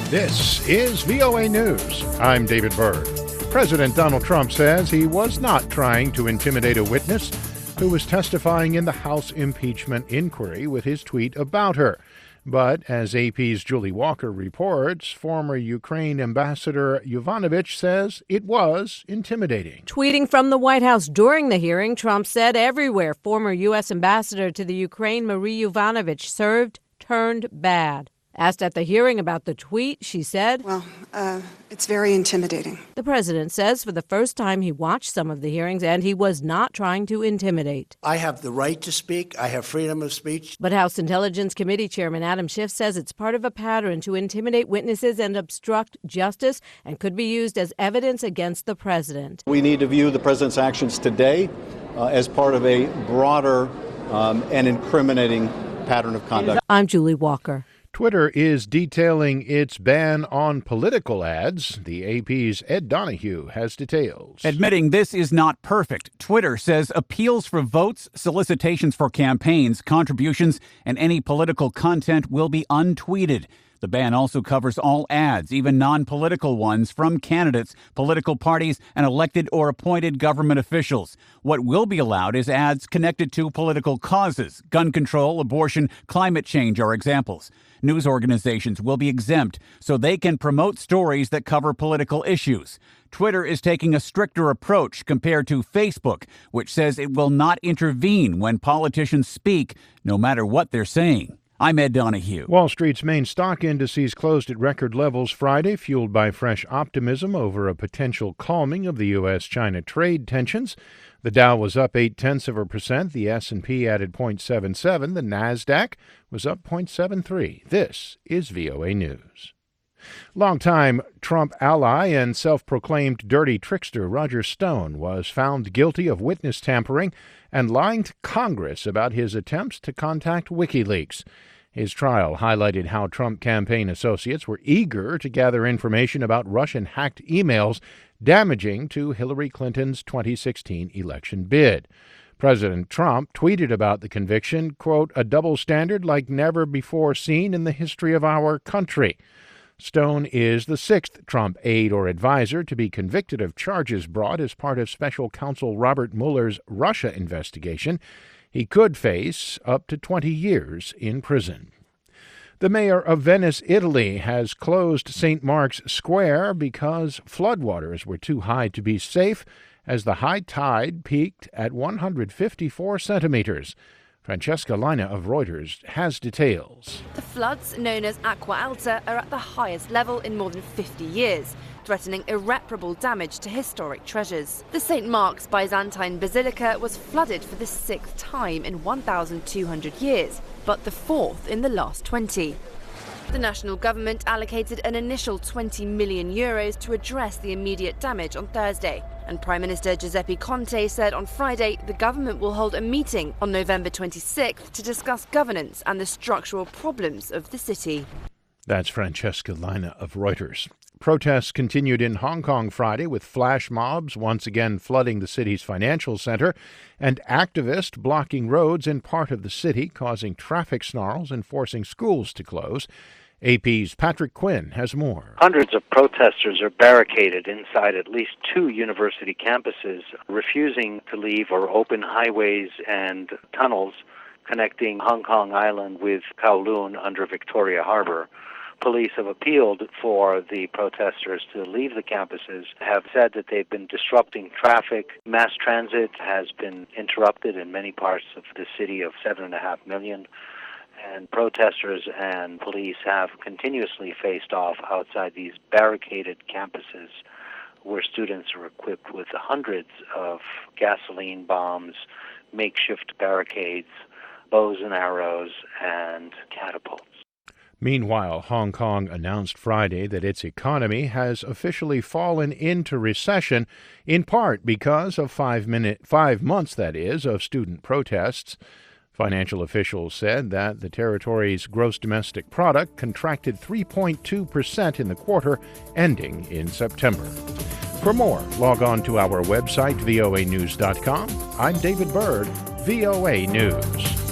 This is VOA News. I'm David Byrd. President Donald Trump says he was not trying to intimidate a witness who was testifying in the House impeachment inquiry with his tweet about her. But as AP's Julie Walker reports, former Ukraine Ambassador Yovanovitch says it was intimidating. Tweeting from the White House during the hearing, Trump said everywhere former U.S. Ambassador to the Ukraine Marie Yovanovitch served turned bad. Asked at the hearing about the tweet, she said, Well, it's very intimidating. The president says for the first time he watched some of the hearings and he was not trying to intimidate. I have the right to speak. I have freedom of speech. But House Intelligence Committee Chairman Adam Schiff says it's part of a pattern to intimidate witnesses and obstruct justice and could be used as evidence against the president. We need to view the president's actions today as part of a broader and incriminating pattern of conduct. I'm Julie Walker. Twitter is detailing its ban on political ads. The AP's Ed Donahue has details. Admitting this is not perfect, Twitter says appeals for votes, solicitations for campaigns, contributions, and any political content will be untweeted. The ban also covers all ads, even non-political ones, from candidates, political parties, and elected or appointed government officials. What will be allowed is ads connected to political causes. Gun control, abortion, climate change are examples. News organizations will be exempt so they can promote stories that cover political issues. Twitter is taking a stricter approach compared to Facebook, which says it will not intervene when politicians speak, no matter what they're saying. I'm Ed Donahue. Wall Street's main stock indices closed at record levels Friday, fueled by fresh optimism over a potential calming of the U.S.-China trade tensions. The Dow was up 0.8%. The S&P added 0.77. The Nasdaq was up 0.73. This is VOA News. Longtime Trump ally and self-proclaimed dirty trickster Roger Stone was found guilty of witness tampering and lying to Congress about his attempts to contact WikiLeaks. His trial highlighted how Trump campaign associates were eager to gather information about Russian-hacked emails damaging to Hillary Clinton's 2016 election bid. President Trump tweeted about the conviction, quote, a double standard like never before seen in the history of our country. Stone is the sixth Trump aide or advisor to be convicted of charges brought as part of special counsel Robert Mueller's Russia investigation. He could face up to 20 years in prison. The mayor of Venice, Italy, has closed St. Mark's Square because floodwaters were too high to be safe as the high tide peaked at 154 centimeters. Francesca Lina of Reuters has details. The floods, known as Acqua Alta, are at the highest level in more than 50 years, threatening irreparable damage to historic treasures. The St. Mark's Byzantine Basilica was flooded for the sixth time in 1,200 years, but the fourth in the last 20. The national government allocated an initial €20 million to address the immediate damage on Thursday. And Prime Minister Giuseppe Conte said on Friday the government will hold a meeting on November 26th to discuss governance and the structural problems of the city. That's Francesca Lina of Reuters. Protests continued in Hong Kong Friday with flash mobs once again flooding the city's financial center and activists blocking roads in part of the city, causing traffic snarls and forcing schools to close. AP's Patrick Quinn has more. Hundreds of protesters are barricaded inside at least two university campuses, refusing to leave or open highways and tunnels connecting Hong Kong Island with Kowloon under Victoria Harbour. Police have appealed for the protesters to leave the campuses, have said that they've been disrupting traffic. Mass transit has been interrupted in many parts of the city of 7.5 million. And protesters and police have continuously faced off outside these barricaded campuses where students are equipped with hundreds of gasoline bombs, makeshift barricades, bows and arrows, and catapults. Meanwhile, Hong Kong announced Friday that its economy has officially fallen into recession, in part because of 5 months, of student protests. Financial officials said that the territory's gross domestic product contracted 3.2% in the quarter, ending in September. For more, log on to our website, voanews.com. I'm David Byrd, VOA News.